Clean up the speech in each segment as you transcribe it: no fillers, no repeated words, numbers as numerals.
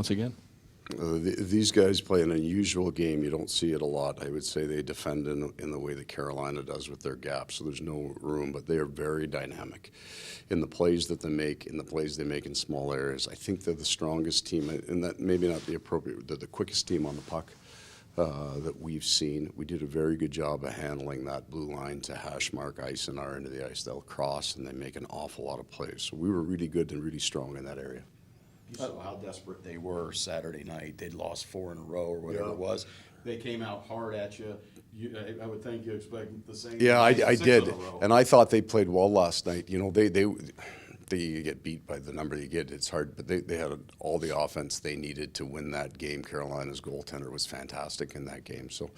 once again? These guys play an unusual game. You don't see it a lot. I would say they defend in the way that Carolina does with their gaps, so there's no room, but they are very dynamic in the plays that they make, in small areas. I think they're the strongest team, and that maybe not the appropriate, they're the quickest team on the puck that we've seen. We did a very good job of handling that blue line to hash mark ice and our end of the ice. They'll cross, and they make an awful lot of plays. So we were really good and really strong in that area. You saw how desperate they were Saturday night. They'd lost 4 in a row or whatever it was. They came out hard at you. I would think you expect the same. Yeah, I did, and I thought they played well last night. You know, they get beat by the number you get. It's hard, but they had all the offense they needed to win that game. Carolina's goaltender was fantastic in that game. So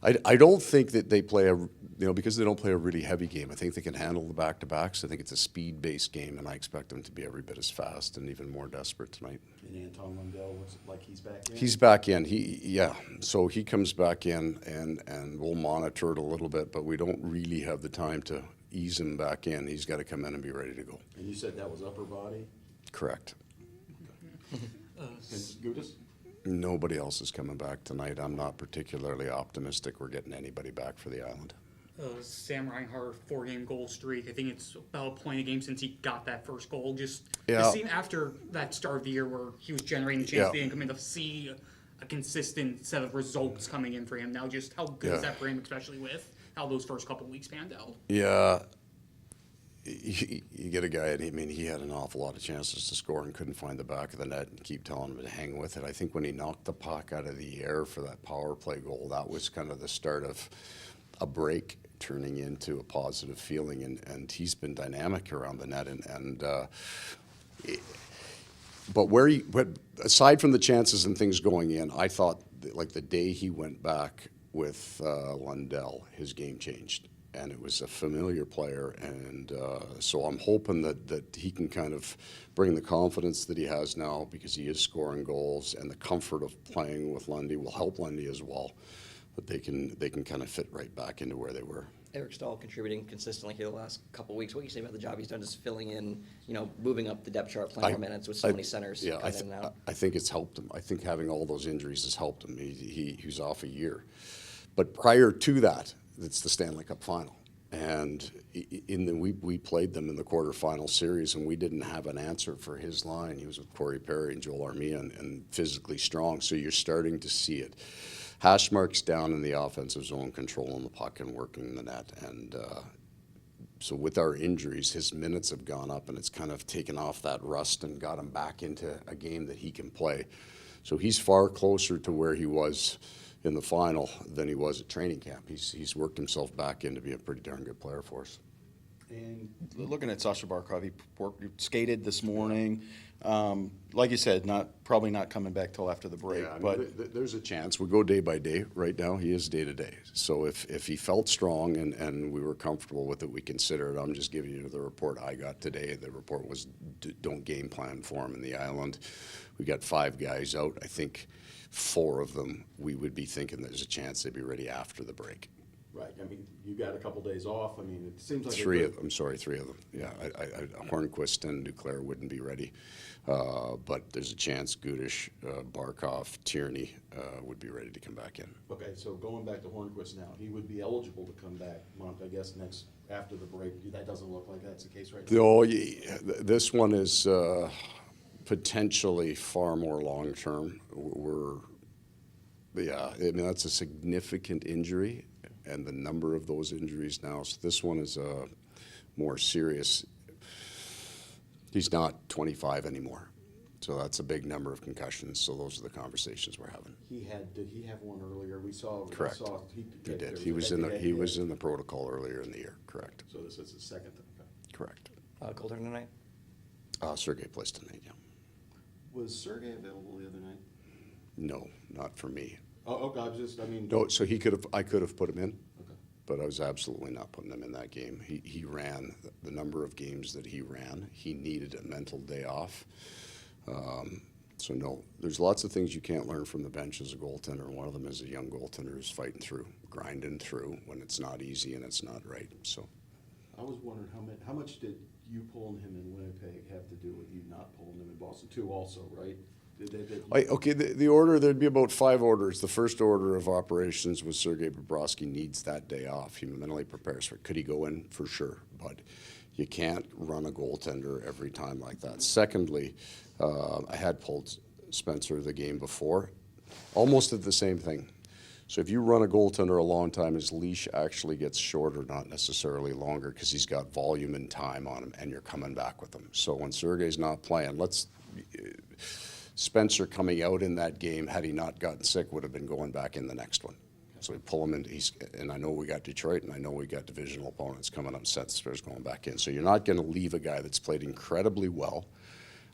I don't think that they play because they don't play a really heavy game. I think they can handle the back-to-backs. I think it's a speed-based game, and I expect them to be every bit as fast and even more desperate tonight. And Anton Lundell looks like he's back in? He's back in. So he comes back in, and we'll monitor it a little bit, but we don't really have the time to ease him back in. He's got to come in and be ready to go. And you said that was upper body? Correct. And Gudis? Nobody else is coming back tonight. I'm not particularly optimistic we're getting anybody back for the island. Sam Reinhart, 4-game goal streak. I think it's about a point a game since he got that first goal. Just seeing after that start of the year where he was generating chances to come in to see a consistent set of results coming in for him. Now, just how good is that for him, especially with how those first couple of weeks panned out? Yeah. You get a guy, and he had an awful lot of chances to score and couldn't find the back of the net and keep telling him to hang with it. I think when he knocked the puck out of the air for that power play goal, that was kind of the start of a break turning into a positive feeling, and he's been dynamic around the net. But aside from the chances and things going in, I thought like the day he went back with Lundell, his game changed. And it was a familiar player, and so I'm hoping that he can kind of bring the confidence that he has now, because he is scoring goals, and the comfort of playing with Lundy will help Lundy as well, that they can kind of fit right back into where they were. Eric Stahl contributing consistently here the last couple of weeks. What do you say about the job he's done, just filling in, moving up the depth chart, playing more minutes with so many centers? Yeah, I think it's helped him. I think having all those injuries has helped him. He was off a year, but prior to that, it's the Stanley Cup final. And we played them in the quarterfinal series, and we didn't have an answer for his line. He was with Corey Perry and Joel Armia and physically strong, so you're starting to see it. Hash marks down in the offensive zone, controlling the puck and working the net. And so with our injuries, his minutes have gone up, and it's kind of taken off that rust and got him back into a game that he can play. So he's far closer to where he was in the final than he was at training camp. He's worked himself back in to be a pretty darn good player for us. And looking at Sasha Barkov, he skated this morning. Like you said, probably not coming back till after the break. Yeah, but there's a chance. We go day by day. Right now, he is day to day. So if he felt strong and we were comfortable with it, we consider it. I'm just giving you the report I got today. The report was don't game plan for him in the island. We got 5 guys out. I think 4 of them, we would be thinking there's a chance they'd be ready after the break. Right. I mean, you got a couple days off. I mean, it seems like 3 of them. Yeah, Hornqvist and Duclair wouldn't be ready, but there's a chance Gudish, Barkov, Tierney would be ready to come back in. Okay, so going back to Hornqvist now, he would be eligible to come back, I guess, after the break. That doesn't look like that's the case right now. Oh, yeah, this one is potentially far more long term. I mean, that's a significant injury, and the number of those injuries now. So this one is more serious. He's not 25 anymore, so that's a big number of concussions. So those are the conversations we're having. Did he have one earlier? We saw. Correct. He did. He was in the protocol earlier in the year. Correct. So this is his second. Okay. Correct. Goaltender tonight? Sergei plays tonight. Yeah. Was Sergei available the other night? No, not for me. Oh, okay. No, so I could have put him in. Okay. But I was absolutely not putting him in that game. He ran the number of games that he ran. He needed a mental day off. So no, there's lots of things you can't learn from the bench as a goaltender. One of them is a young goaltender who's fighting through, grinding through when it's not easy and it's not right. So I was wondering how much did you pulling him in Winnipeg have to do with you not pulling him in Boston too? Also, right? Okay, the order, there'd be about 5 orders. The first order of operations was Sergei Bobrovsky needs that day off. He mentally prepares for it. Could he go in? For sure. But you can't run a goaltender every time like that. Secondly, I had pulled Spencer the game before. Almost did the same thing. So if you run a goaltender a long time, his leash actually gets shorter, not necessarily longer, because he's got volume and time on him, and you're coming back with him. So when Sergei's not playing, Spencer coming out in that game, had he not gotten sick, would have been going back in the next one. So we pull him in, and I know we got Detroit, and I know we got divisional opponents coming up, Spencer's going back in. So you're not going to leave a guy that's played incredibly well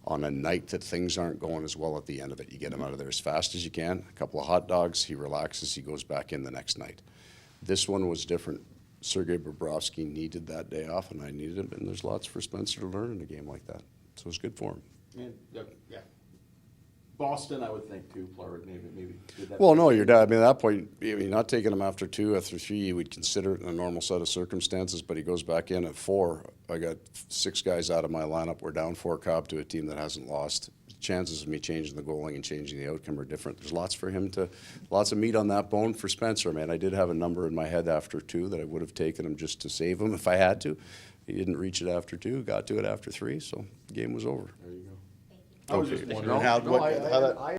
on a night that things aren't going as well at the end of it. You get him out of there as fast as you can, a couple of hot dogs, he relaxes, he goes back in the next night. This one was different. Sergei Bobrovsky needed that day off, and I needed him, and there's lots for Spencer to learn in a game like that. So it's good for him. Yeah. Boston, I would think too, Florida maybe did that. Well, no, your dad, I mean, at that point, not taking him after 2, after 3, you would consider it in a normal set of circumstances, but he goes back in at 4. I got 6 guys out of my lineup. We're down 4 Cobb to a team that hasn't lost. Chances of me changing the goaling and changing the outcome are different. There's lots for him lots of meat on that bone for Spencer, man. I did have a number in my head after 2 that I would have taken him just to save him if I had to. He didn't reach it after 2, got to it after 3, so the game was over. There you go. I was just Okay. wondering how that.